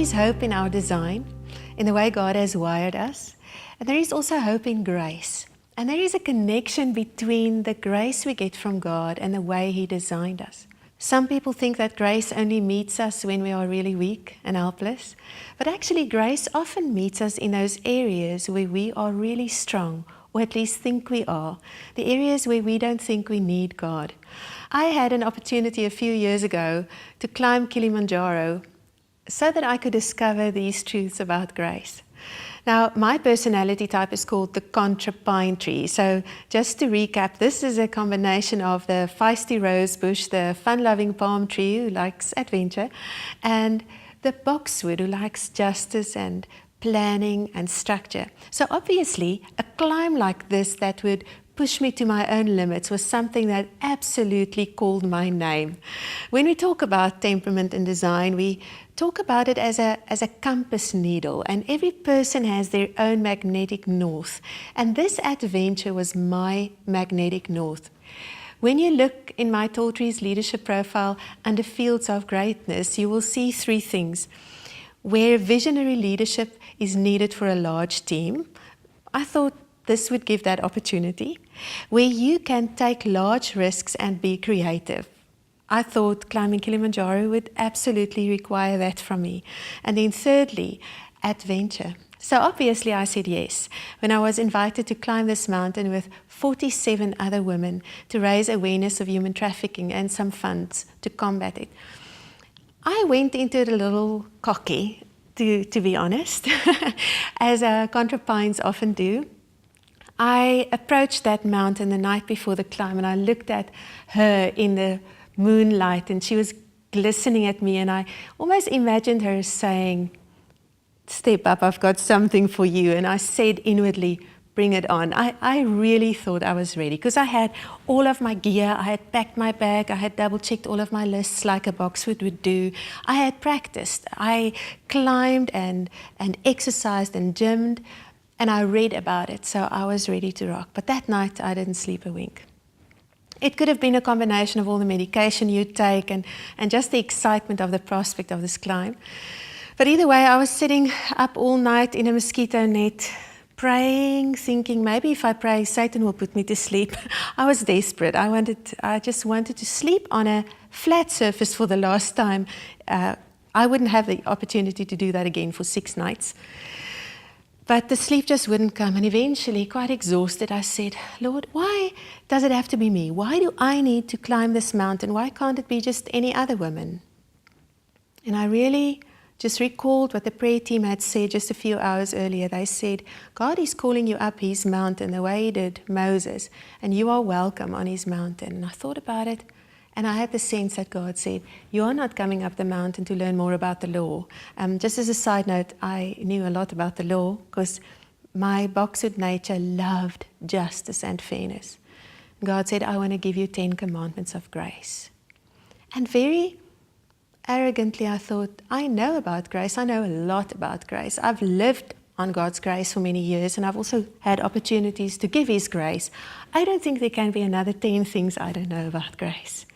is hope in our design, in the way God has wired us, and there is also hope in grace. And there is a connection between the grace we get from God and the way He designed us. Some people think that grace only meets us when we are really weak and helpless, but actually grace often meets us in those areas where we are really strong, or at least think we are, the areas where we don't think we need God. I had an opportunity a few years ago to climb Kilimanjaro so that I could discover these truths about grace. Now, my personality type is called the contra pine tree. So just to recap, this is a combination of the feisty rose bush, the fun-loving palm tree who likes adventure, and the boxwood who likes justice and planning and structure. So obviously, a climb like this that would push me to my own limits was something that absolutely called my name. When we talk about temperament and design, we talk about it as a compass needle, and every person has their own magnetic north. And this adventure was my magnetic north. When you look in my Tall Trees leadership profile under fields of greatness, you will see three things. Where visionary leadership is needed for a large team, I thought this would give that opportunity. Where you can take large risks and be creative, I thought climbing Kilimanjaro would absolutely require that from me. And then thirdly, adventure. So obviously I said yes when I was invited to climb this mountain with 47 other women to raise awareness of human trafficking and some funds to combat it. I went into it a little cocky, to be honest, as contra pines often do. I approached that mountain the night before the climb, and I looked at her in the moonlight, and she was glistening at me, and I almost imagined her saying, "Step up, I've got something for you." And I said inwardly, "Bring it on." I really thought I was ready because I had all of my gear, I had packed my bag, I had double-checked all of my lists like a boxwood would do. I had practiced. I climbed and exercised and gymmed, and I read about it, so I was ready to rock. But that night, I didn't sleep a wink. It could have been a combination of all the medication you take and just the excitement of the prospect of this climb. But either way, I was sitting up all night in a mosquito net, praying, thinking maybe if I pray, Satan will put me to sleep. I was desperate. I just wanted to sleep on a flat surface for the last time. I wouldn't have the opportunity to do that again for 6 nights. But the sleep just wouldn't come, and eventually, quite exhausted, I said, "Lord, why does it have to be me? Why do I need to climb this mountain? Why can't it be just any other woman?" And I really just recalled what the prayer team had said just a few hours earlier. They said, God is calling you up His mountain the way He did Moses, and you are welcome on His mountain. And I thought about it, and I had the sense that God said, you are not coming up the mountain to learn more about the law. Just as a side note, I knew a lot about the law because my boxwood nature loved justice and fairness. God said, I want to give you 10 commandments of grace. And very arrogantly, I thought, I know about grace. I know a lot about grace. I've lived on God's grace for many years, and I've also had opportunities to give His grace. I don't think there can be another 10 things I don't know about grace.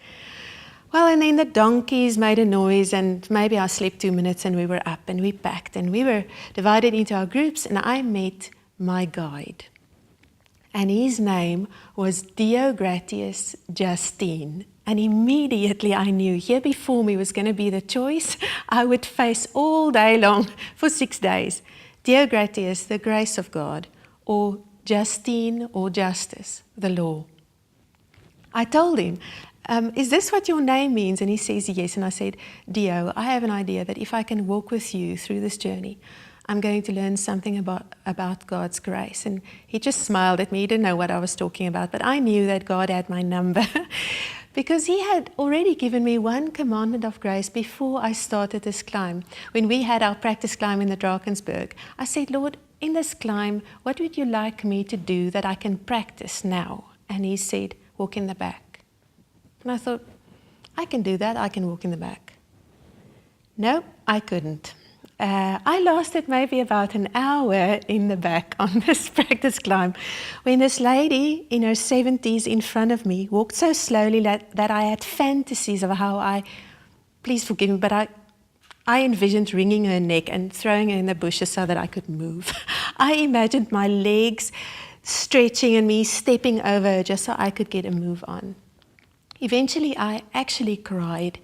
Well, and then the donkeys made a noise, and maybe I slept 2 minutes, and we were up, and we packed, and we were divided into our groups, and I met my guide. And his name was Deo Gratius Justine. And immediately I knew here before me was going to be the choice I would face all day long for 6 days. Deo Gratius, the grace of God, or Justine, or justice, the law. I told him, is this what your name means? And he says yes. And I said, Deo, I have an idea that if I can walk with you through this journey, I'm going to learn something about God's grace. And he just smiled at me. He didn't know what I was talking about, but I knew that God had my number because He had already given me 1 commandment of grace before I started this climb. When we had our practice climb in the Drakensberg, I said, Lord, in this climb, what would you like me to do that I can practice now? And He said, walk in the back. And I thought, I can do that. I can walk in the back. No, I couldn't. I lasted maybe about an hour in the back on this practice climb when this lady in her 70s in front of me walked so slowly that I had fantasies of how please forgive me, but I envisioned wringing her neck and throwing her in the bushes so that I could move. I imagined my legs stretching and me stepping over her just so I could get a move on. Eventually, I actually cried.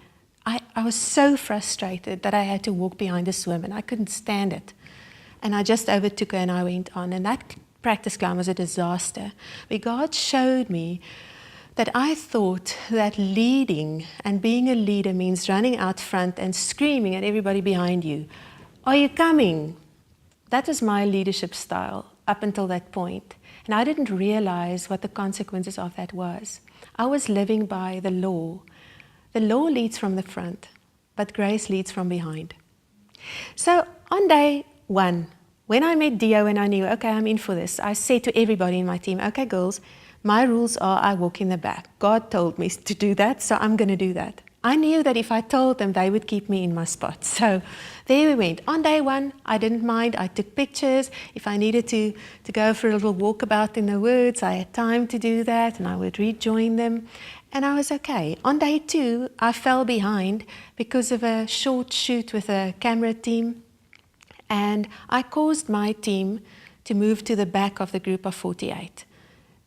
I was so frustrated that I had to walk behind a swim and I couldn't stand it. And I just overtook her and I went on. And that practice climb was a disaster. But God showed me that I thought that leading and being a leader means running out front and screaming at everybody behind you, "Are you coming?" That was my leadership style up until that point. And I didn't realize what the consequences of that was. I was living by the law. The law leads from the front, but grace leads from behind. So on day 1, when I met Dio and I knew, okay, I'm in for this, I said to everybody in my team, okay, girls, my rules are I walk in the back. God told me to do that, so I'm going to do that. I knew that if I told them, they would keep me in my spot. So there we went. On day 1, I didn't mind. I took pictures. If I needed to go for a little walkabout in the woods, I had time to do that, and I would rejoin them. And I was okay. On day 2, I fell behind because of a short shoot with a camera team. And I caused my team to move to the back of the group of 48.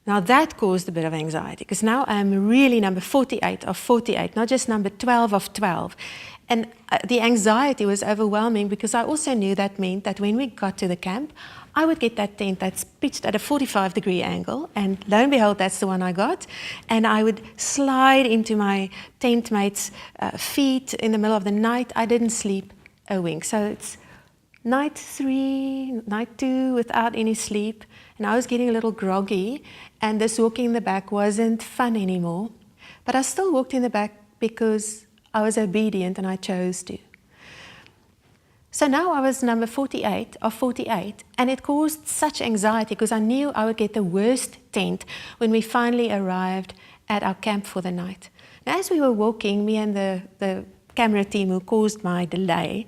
Now that caused a bit of anxiety because now I'm really number 48 of 48, not just number 12 of 12. And the anxiety was overwhelming because I also knew that meant that when we got to the camp, I would get that tent that's pitched at a 45-degree angle, and lo and behold, that's the one I got. And I would slide into my tent mate's feet in the middle of the night. I didn't sleep a wink. So it's night 3, night 2 without any sleep. And I was getting a little groggy, and this walking in the back wasn't fun anymore. But I still walked in the back because I was obedient and I chose to. So now I was number 48 of 48, and it caused such anxiety because I knew I would get the worst tent when we finally arrived at our camp for the night. Now, as we were walking, me and the camera team who caused my delay,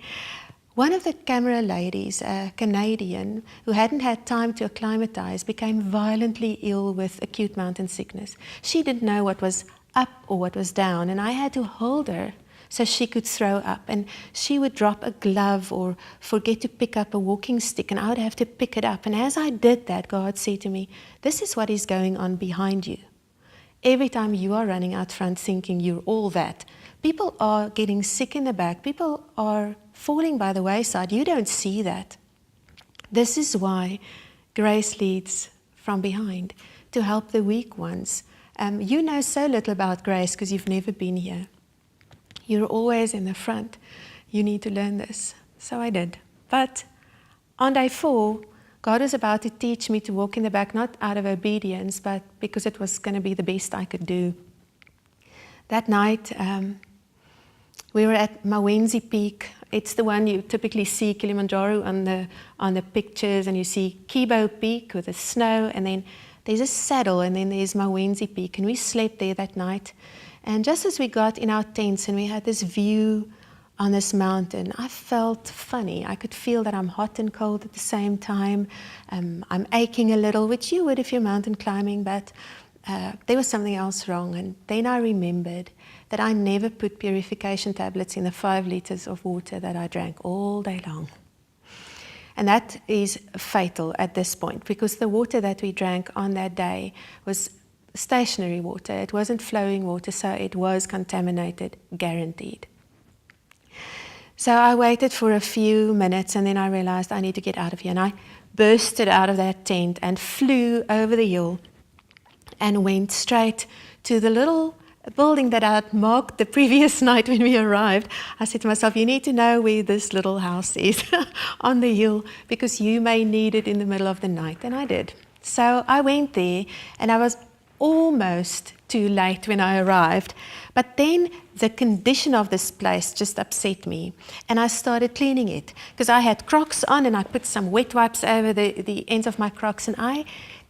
one of the camera ladies, a Canadian, who hadn't had time to acclimatize, became violently ill with acute mountain sickness. She didn't know what was up or what was down, and I had to hold her so she could throw up. And she would drop a glove or forget to pick up a walking stick, and I would have to pick it up. And as I did that, God said to me, this is what is going on behind you. Every time you are running out front thinking you're all that, people are getting sick in the back. People are falling by the wayside. You don't see that. This is why grace leads from behind, to help the weak ones. You know so little about grace because you've never been here. You're always in the front. You need to learn this. So I did. But on day 4, God was about to teach me to walk in the back, not out of obedience, but because it was going to be the best I could do. That night, we were at Mawenzi Peak. It's the one you typically see Kilimanjaro on the pictures, and you see Kibo Peak with the snow, and then there's a saddle, and then there's Mawenzi Peak, and we slept there that night. And just as we got in our tents and we had this view on this mountain, I felt funny. I could feel that I'm hot and cold at the same time. I'm aching a little, which you would if you're mountain climbing, but there was something else wrong. And then I remembered that I never put purification tablets in the 5 liters of water that I drank all day long. And that is fatal at this point, because the water that we drank on that day was stationary water. It wasn't flowing water, so it was contaminated, guaranteed. So I waited for a few minutes, and then I realized I need to get out of here. And I bursted out of that tent and flew over the hill and went straight to the little building that I had marked the previous night when we arrived. I said to myself, you need to know where this little house is on the hill, because you may need it in the middle of the night. And I did. So I went there, and I was almost too late when I arrived. But then the condition of this place just upset me, and I started cleaning it because I had Crocs on, and I put some wet wipes over the ends of my Crocs, and I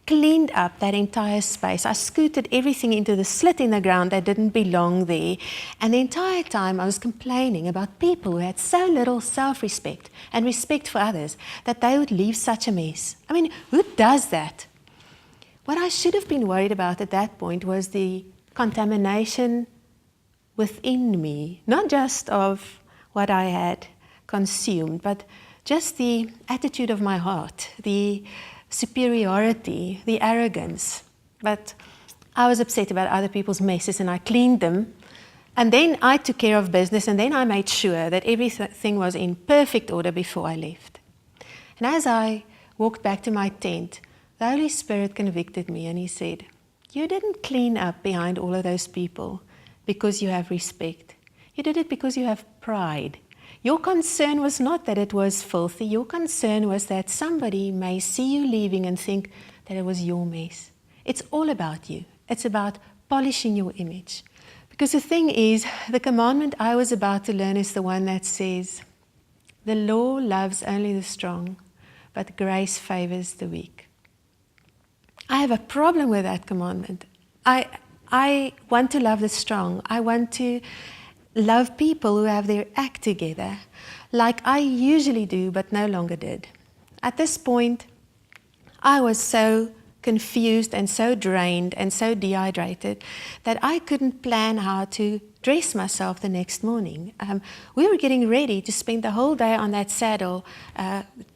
cleaned up that entire space. I scooted everything into the slit in the ground that didn't belong there, and the entire time I was complaining about people who had so little self-respect and respect for others that they would leave such a mess. I mean, who does that? What I should have been worried about at that point was the contamination within me, not just of what I had consumed, but just the attitude of my heart, the superiority, the arrogance. But I was upset about other people's messes and I cleaned them. And then I took care of business, and then I made sure that everything was in perfect order before I left. And as I walked back to my tent, the Holy Spirit convicted me and he said, you didn't clean up behind all of those people because you have respect. You did it because you have pride. Your concern was not that it was filthy. Your concern was that somebody may see you leaving and think that it was your mess. It's all about you. It's about polishing your image. Because the thing is, the commandment I was about to learn is the one that says, the law loves only the strong, but grace favors the weak. I have a problem with that commandment. I want to love the strong. I want to love people who have their act together, like I usually do, but no longer did. At this point, I was so confused and so drained and so dehydrated that I couldn't plan how to dress myself the next morning. We were getting ready to spend the whole day on that saddle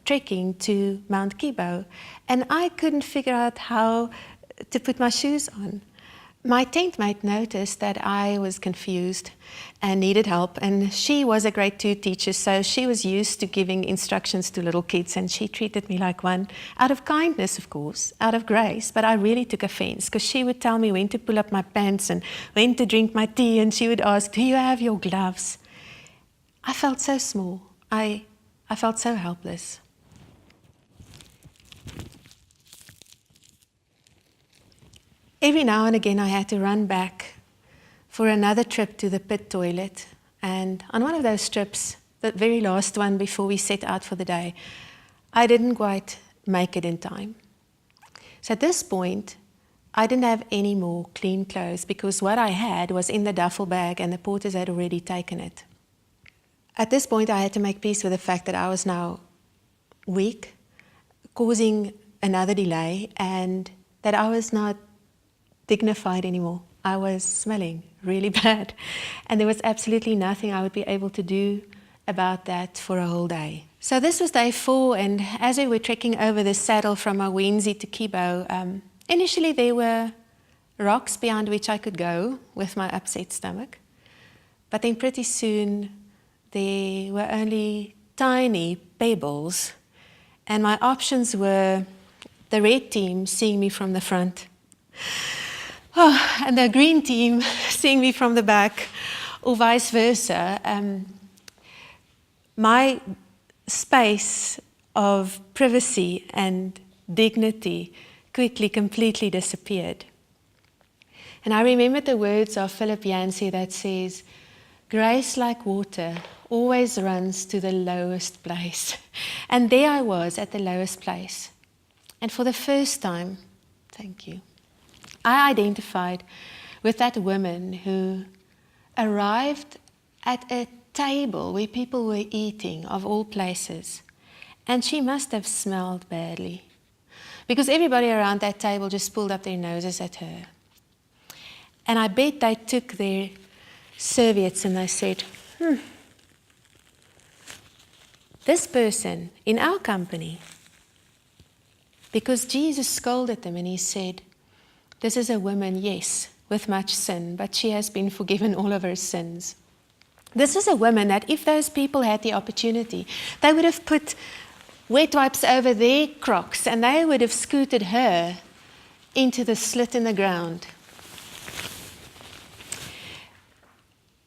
trekking to Mount Kibo, and I couldn't figure out how to put my shoes on. My tent mate noticed that I was confused and needed help, and she was a grade 2 teacher, so she was used to giving instructions to little kids, and she treated me like one, out of kindness, of course, out of grace, but I really took offense, because she would tell me when to pull up my pants and when to drink my tea, and she would ask, do you have your gloves? I felt so small. I felt so helpless. Every now and again I had to run back for another trip to the pit toilet, and on one of those trips, the very last one before we set out for the day, I didn't quite make it in time. So at this point, I didn't have any more clean clothes because what I had was in the duffel bag and the porters had already taken it. At this point, I had to make peace with the fact that I was now weak, causing another delay, and that I was not dignified anymore. I was smelling really bad, and there was absolutely nothing I would be able to do about that for a whole day. So this was day 4, and as we were trekking over the saddle from Awenzi to Kibo, initially there were rocks beyond which I could go with my upset stomach, but then pretty soon there were only tiny pebbles, and my options were the red team seeing me from the front, and the green team seeing me from the back, or vice versa. My space of privacy and dignity quickly, completely disappeared. And I remembered the words of Philip Yancey that says, grace like water always runs to the lowest place. And there I was at the lowest place. And for the first time, thank you, I identified with that woman who arrived at a table where people were eating, of all places, and she must have smelled badly, because everybody around that table just pulled up their noses at her. And I bet they took their serviettes and they said, this person in our company, because Jesus scolded them and he said, this is a woman, yes, with much sin, but she has been forgiven all of her sins. This is a woman that if those people had the opportunity, they would have put wet wipes over their Crocs and they would have scooted her into the slit in the ground,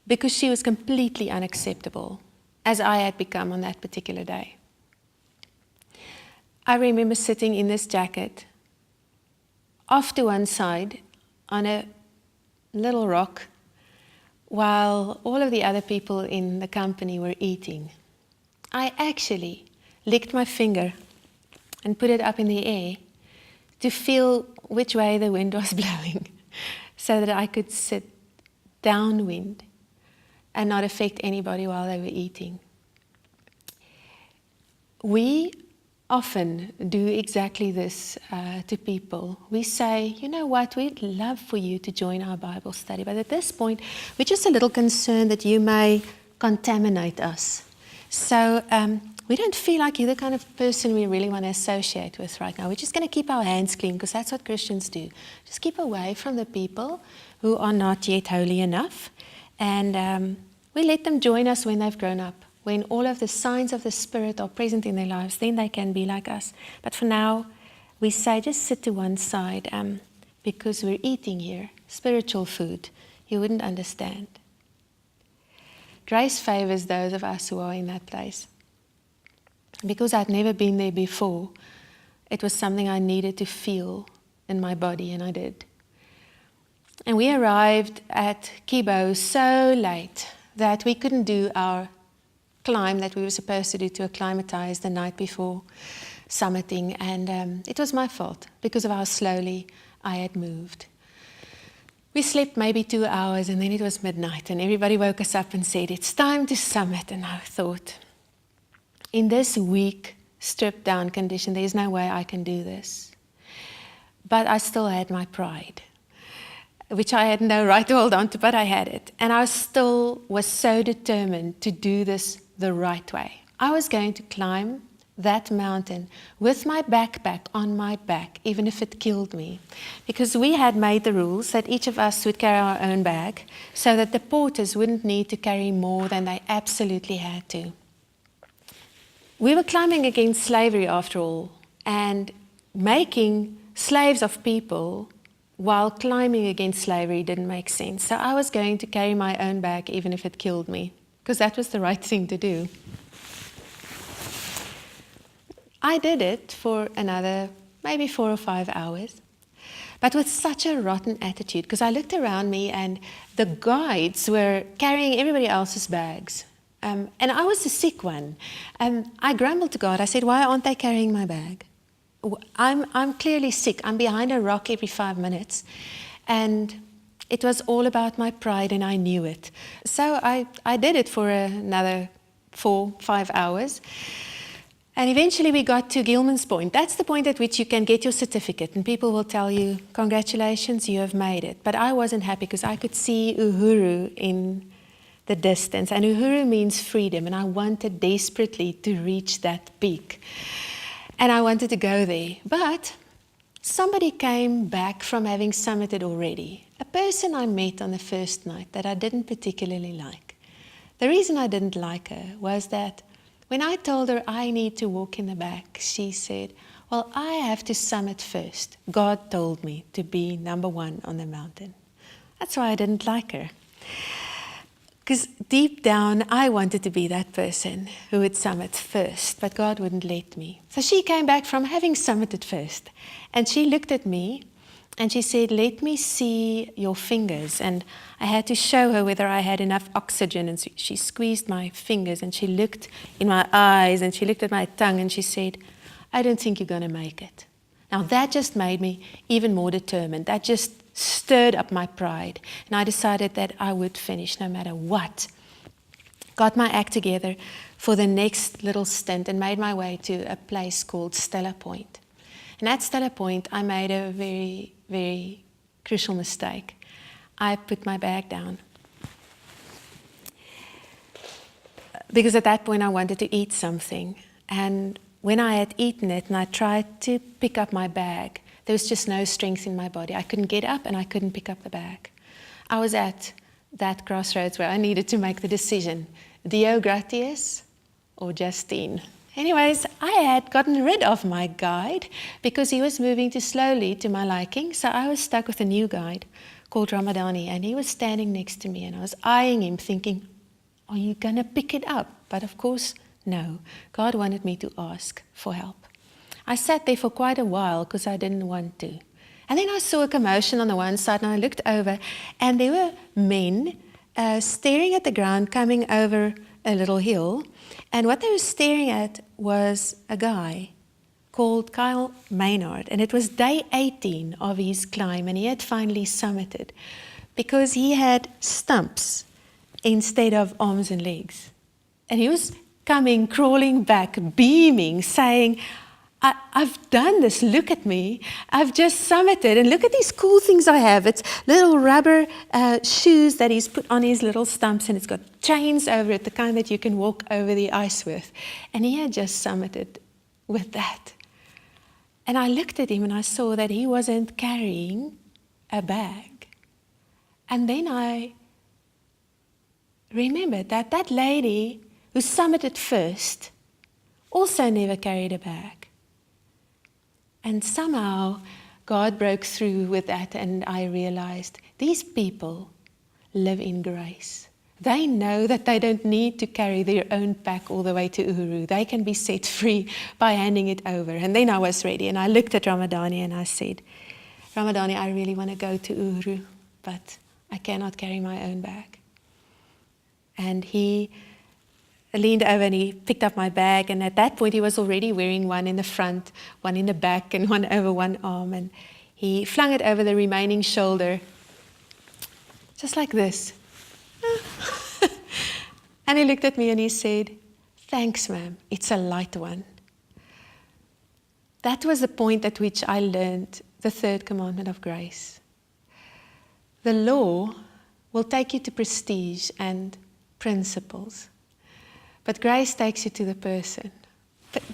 because she was completely unacceptable, as I had become on that particular day. I remember sitting in this jacket, off to one side, on a little rock, while all of the other people in the company were eating. I actually licked my finger and put it up in the air to feel which way the wind was blowing, so that I could sit downwind and not affect anybody while they were eating. We often do exactly this to people. We say, you know what, we'd love for you to join our Bible study, but at this point, we're just a little concerned that you may contaminate us. So we don't feel like you're the kind of person we really want to associate with right now. We're just going to keep our hands clean because that's what Christians do. Just keep away from the people who are not yet holy enough. And we let them join us when they've grown up. When all of the signs of the Spirit are present in their lives, then they can be like us. But for now, we say just sit to one side because we're eating here spiritual food. You wouldn't understand. Grace favors those of us who are in that place. Because I'd never been there before, it was something I needed to feel in my body, and I did. And we arrived at Kibo so late that we couldn't do our climb that we were supposed to do to acclimatize the night before summiting. And it was my fault because of how slowly I had moved. We slept maybe 2 hours, and then it was midnight, and everybody woke us up and said, it's time to summit. And I thought, in this weak, stripped down condition, there's no way I can do this. But I still had my pride, which I had no right to hold on to, but I had it. And I still was so determined to do this the right way. I was going to climb that mountain with my backpack on my back, even if it killed me. Because we had made the rules that each of us would carry our own bag so that the porters wouldn't need to carry more than they absolutely had to. We were climbing against slavery after all, and making slaves of people while climbing against slavery didn't make sense. So I was going to carry my own bag even if it killed me, because that was the right thing to do. I did it for another maybe 4 or 5 hours, but with such a rotten attitude, because I looked around me and the guides were carrying everybody else's bags. And I was the sick one. I grumbled to God. I said, why aren't they carrying my bag? I'm clearly sick. I'm behind a rock every 5 minutes. And it was all about my pride, and I knew it. So I did it for another 4, 5 hours. And eventually we got to Gilman's Point. That's the point at which you can get your certificate, and people will tell you, congratulations, you have made it. But I wasn't happy because I could see Uhuru in the distance. And Uhuru means freedom, and I wanted desperately to reach that peak. And I wanted to go there. But somebody came back from having summited already. A person I met on the first night that I didn't particularly like. The reason I didn't like her was that when I told her I need to walk in the back, she said, well, I have to summit first. God told me to be number 1 on the mountain. That's why I didn't like her. Because deep down, I wanted to be that person who would summit first, but God wouldn't let me. So she came back from having summited first, and she looked at me, and she said, let me see your fingers. And I had to show her whether I had enough oxygen, and so she squeezed my fingers, and she looked in my eyes, and she looked at my tongue, and she said, I don't think you're going to make it. Now that just made me even more determined. That just stirred up my pride, and I decided that I would finish no matter what. Got my act together for the next little stint and made my way to a place called Stella Point. And at Stella Point, I made a very, very crucial mistake. I put my bag down. Because at that point, I wanted to eat something. And when I had eaten it and I tried to pick up my bag, there was just no strength in my body. I couldn't get up and I couldn't pick up the bag. I was at that crossroads where I needed to make the decision, Deo gratias or Justine. Anyways, I had gotten rid of my guide because he was moving too slowly to my liking, so I was stuck with a new guide called Ramadani, and he was standing next to me, and I was eyeing him thinking, are you going to pick it up? But of course, no. God wanted me to ask for help. I sat there for quite a while because I didn't want to. And then I saw a commotion on the one side, and I looked over, and there were men staring at the ground coming over a little hill. And what they were staring at was a guy called Kyle Maynard. And it was day 18 of his climb, and he had finally summited because he had stumps instead of arms and legs. And he was coming, crawling back, beaming, saying, I've done this, look at me. I've just summited, and look at these cool things I have. It's little rubber shoes that he's put on his little stumps, and it's got chains over it, the kind that you can walk over the ice with. And he had just summited with that. And I looked at him and I saw that he wasn't carrying a bag. And then I remembered that that lady who summited first also never carried a bag. And somehow God broke through with that, and I realized these people live in grace. They know that they don't need to carry their own pack all the way to Uhuru. They can be set free by handing it over. And then I was ready, and I looked at Ramadani and I said, Ramadani, I really want to go to Uhuru, but I cannot carry my own bag. And he leaned over and he picked up my bag, and at that point he was already wearing one in the front, one in the back, and one over one arm, and he flung it over the remaining shoulder, just like this. And he looked at me and he said, thanks, ma'am, it's a light one. That was the point at which I learned the third commandment of grace. The law will take you to prestige and principles, but grace takes you to the person.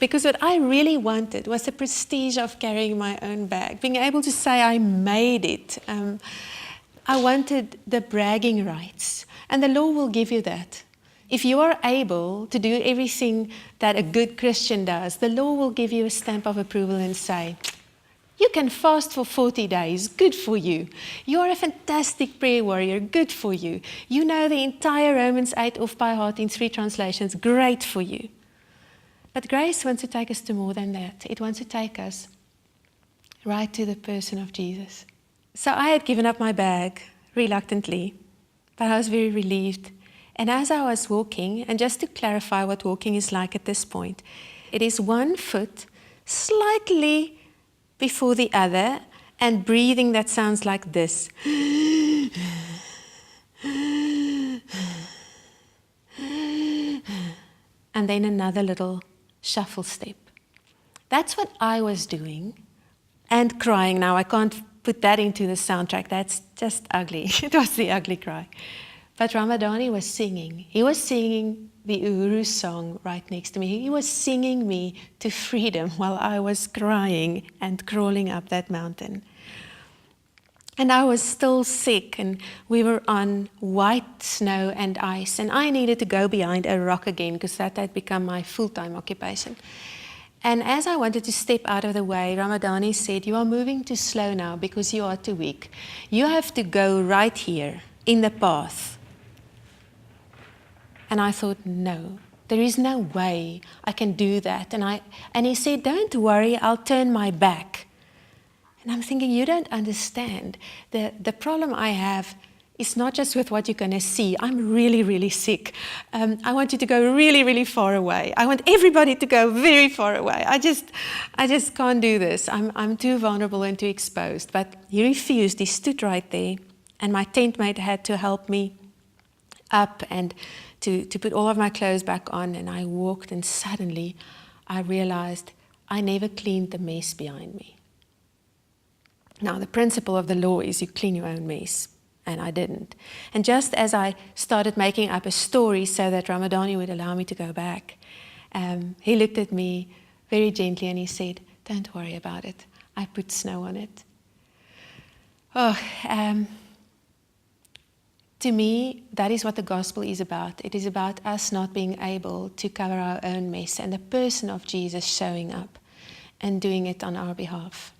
Because what I really wanted was the prestige of carrying my own bag, being able to say I made it. I wanted the bragging rights, and the law will give you that. If you are able to do everything that a good Christian does, the law will give you a stamp of approval and say, you can fast for 40 days, good for you. You are a fantastic prayer warrior, good for you. You know the entire Romans 8 off by heart in 3 translations, great for you. But grace wants to take us to more than that. It wants to take us right to the person of Jesus. So I had given up my bag reluctantly, but I was very relieved. And as I was walking, and just to clarify what walking is like at this point, it is one foot slightly before the other, and breathing that sounds like this. And then another little shuffle step. That's what I was doing, and crying. Now I can't put that into the soundtrack, that's just ugly. It was the ugly cry. But Ramadani was singing. He was singing the Uhuru song right next to me. He was singing me to freedom while I was crying and crawling up that mountain. And I was still sick, and we were on white snow and ice, and I needed to go behind a rock again because that had become my full-time occupation. And as I wanted to step out of the way, Ramadani said, you are moving too slow now because you are too weak. You have to go right here in the path. And I thought, no, there is no way I can do that. And he said, don't worry, I'll turn my back. And I'm thinking, you don't understand. The problem I have is not just with what you're going to see. I'm really, really sick. I want you to go really, really far away. I want everybody to go very far away. I just can't do this. I'm too vulnerable and too exposed. But he refused. He stood right there. And my tent mate had to help me up and to put all of my clothes back on, and I walked, and suddenly I realized I never cleaned the mess behind me. Now, the principle of the law is you clean your own mess, and I didn't. And just as I started making up a story so that Ramadani would allow me to go back, he looked at me very gently and he said, don't worry about it. I put snow on it. To me, that is what the gospel is about. It is about us not being able to cover our own mess, and the person of Jesus showing up and doing it on our behalf.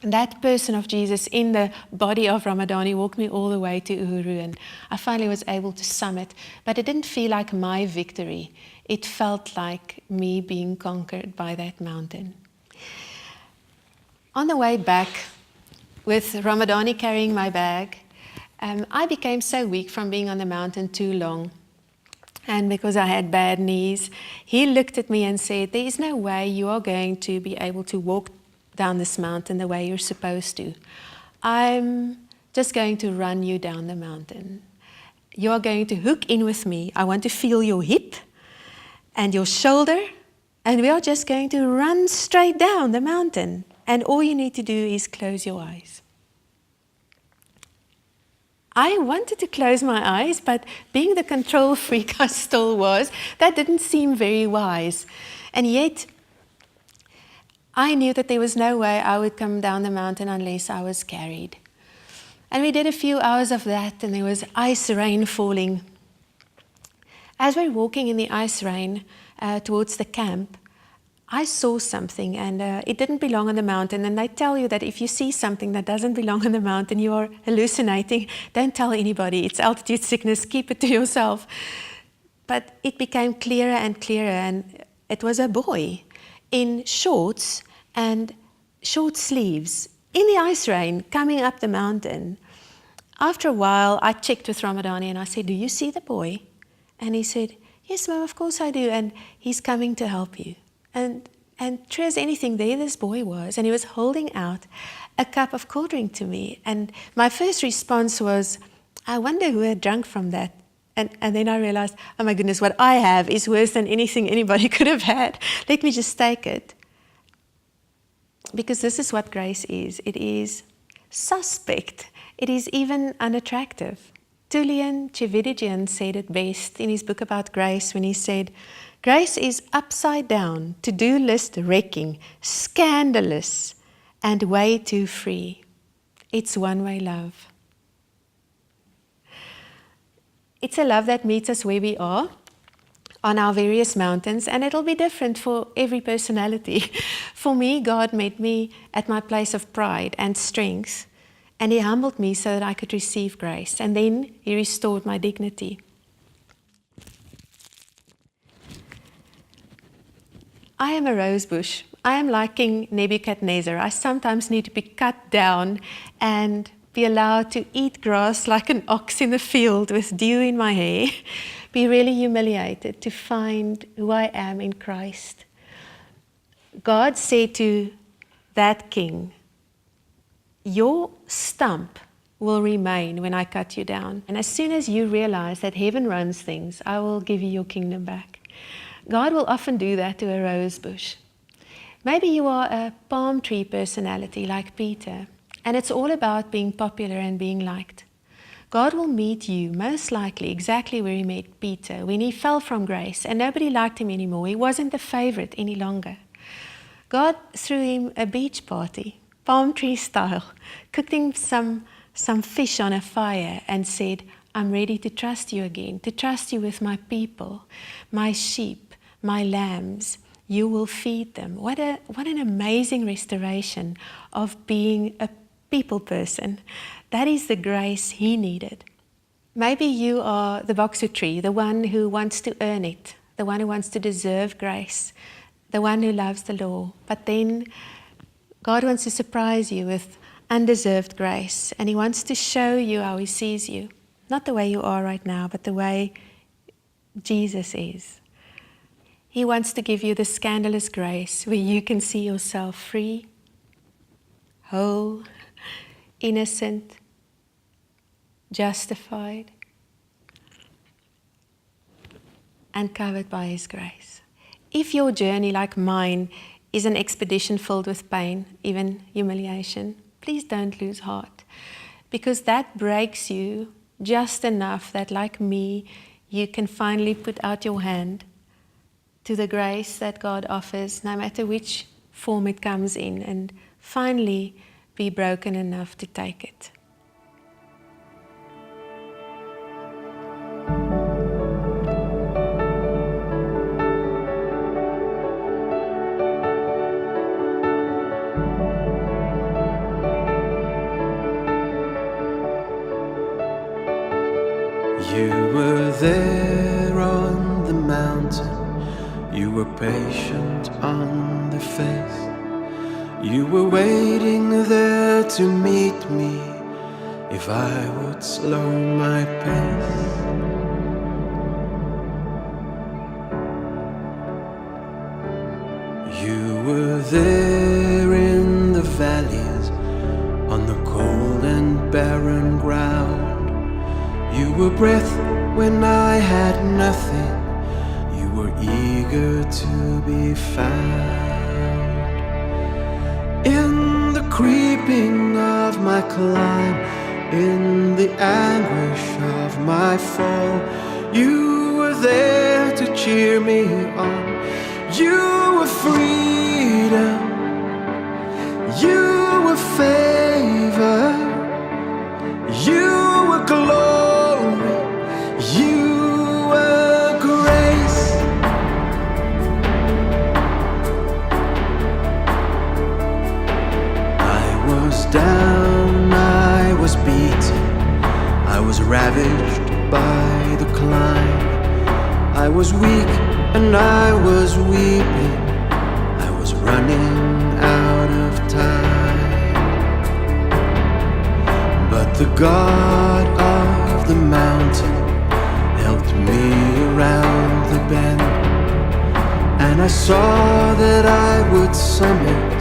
And that person of Jesus in the body of Ramadani walked me all the way to Uhuru, and I finally was able to summit. But it didn't feel like my victory. It felt like me being conquered by that mountain. On the way back, with Ramadani carrying my bag, I became so weak from being on the mountain too long. And because I had bad knees, he looked at me and said, there is no way you are going to be able to walk down this mountain the way you're supposed to. I'm just going to run you down the mountain. You are going to hook in with me. I want to feel your hip and your shoulder And we are just going to run straight down the mountain. And all you need to do is close your eyes. I wanted to close my eyes, but being the control freak I still was, that didn't seem very wise. And yet, I knew that there was no way I would come down the mountain unless I was carried. And we did a few hours of that, and there was ice rain falling. As we were walking in the ice rain towards the camp, I saw something, and it didn't belong on the mountain. And they tell you that if you see something that doesn't belong on the mountain, you are hallucinating. Don't tell anybody. It's altitude sickness. Keep it to yourself. But it became clearer and clearer, and it was a boy in shorts and short sleeves in the ice rain coming up the mountain. After a while, I checked with Ramadani, and I said, "Do you see the boy?" And he said, "Yes, Mom, of course I do, and he's coming to help you." And true as anything, there this boy was, and he was holding out a cup of cold drink to me. And my first response was, I wonder who had drunk from that. And then I realized, oh my goodness, what I have is worse than anything anybody could have had. Let me just take it. Because this is what grace is. It is suspect. It is even unattractive. Tullian Tchividjian said it best in his book about grace when he said, grace is upside down, to-do list wrecking, scandalous, and way too free. It's one-way love. It's a love that meets us where we are, on our various mountains, and it'll be different for every personality. For me, God met me at my place of pride and strength, and He humbled me so that I could receive grace, and then He restored my dignity. I am a rose bush. I am like King Nebuchadnezzar. I sometimes need to be cut down and be allowed to eat grass like an ox in the field with dew in my hair, be really humiliated to find who I am in Christ. God said to that king, your stump will remain when I cut you down. And as soon as you realize that heaven runs things, I will give you your kingdom back. God will often do that to a rose bush. Maybe you are a palm tree personality like Peter, and it's all about being popular and being liked. God will meet you, most likely, exactly where He met Peter, when he fell from grace and nobody liked him anymore. He wasn't the favorite any longer. God threw him a beach party, palm tree style, cooked him some fish on a fire and said, I'm ready to trust you again, to trust you with my people, my sheep, my lambs. You will feed them. What an amazing restoration of being a people person. That is the grace he needed. Maybe you are the boxer tree, the one who wants to earn it, the one who wants to deserve grace, the one who loves the law. But then God wants to surprise you with undeserved grace, and He wants to show you how He sees you. Not the way you are right now, but the way Jesus is. He wants to give you the scandalous grace where you can see yourself free, whole, innocent, justified, and covered by His grace. If your journey, like mine, is an expedition filled with pain, even humiliation, please don't lose heart, because that breaks you just enough that, like me, you can finally put out your hand to the grace that God offers, no matter which form it comes in, and finally be broken enough to take it. You were there on the mountain, you were patient on the face, you were waiting there to meet me if I would slow my pace. You were there in the valleys, on the cold and barren ground. You were breath when I had nothing. You were eager to be found. In the creeping of my climb, in the anguish of my fall, you were there to cheer me on. You were freedom, you were favor, you were glory, you were grace. I was down, I was beaten, I was ravaged by the climb. I was weak and I was weeping, I was running out of time. But the God of the mountain helped me around the bend, and I saw that I would summit,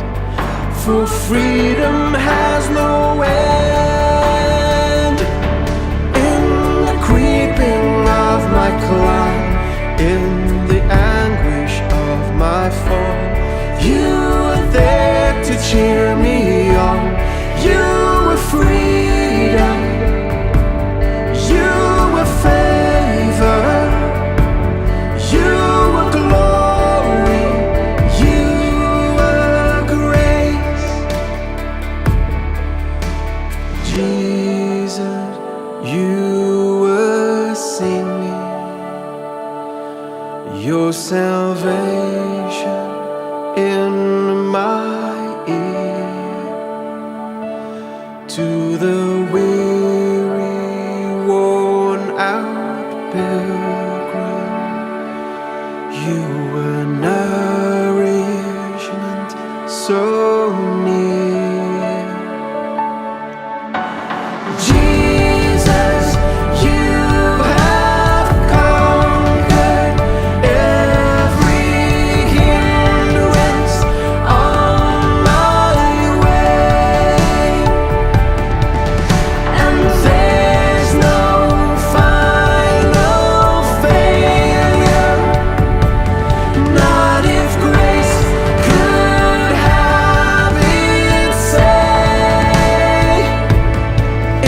for freedom has no end. In the creeping of my climb, in the anguish of my fall, you were there to cheer me on. You were freedom, you were favor, you were glory, you were grace. Jesus, you were singing your salvation in my ear. To the weary, worn out pilgrim, you were nourishment so near. Jesus, you have conquered every hindrance on my way, and there's no final failure, not if grace could have its say.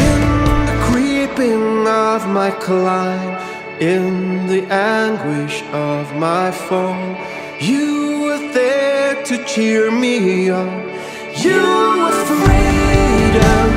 In the creeping of my climb, in the anguish of my fall, you were there to cheer me on. You were freedom,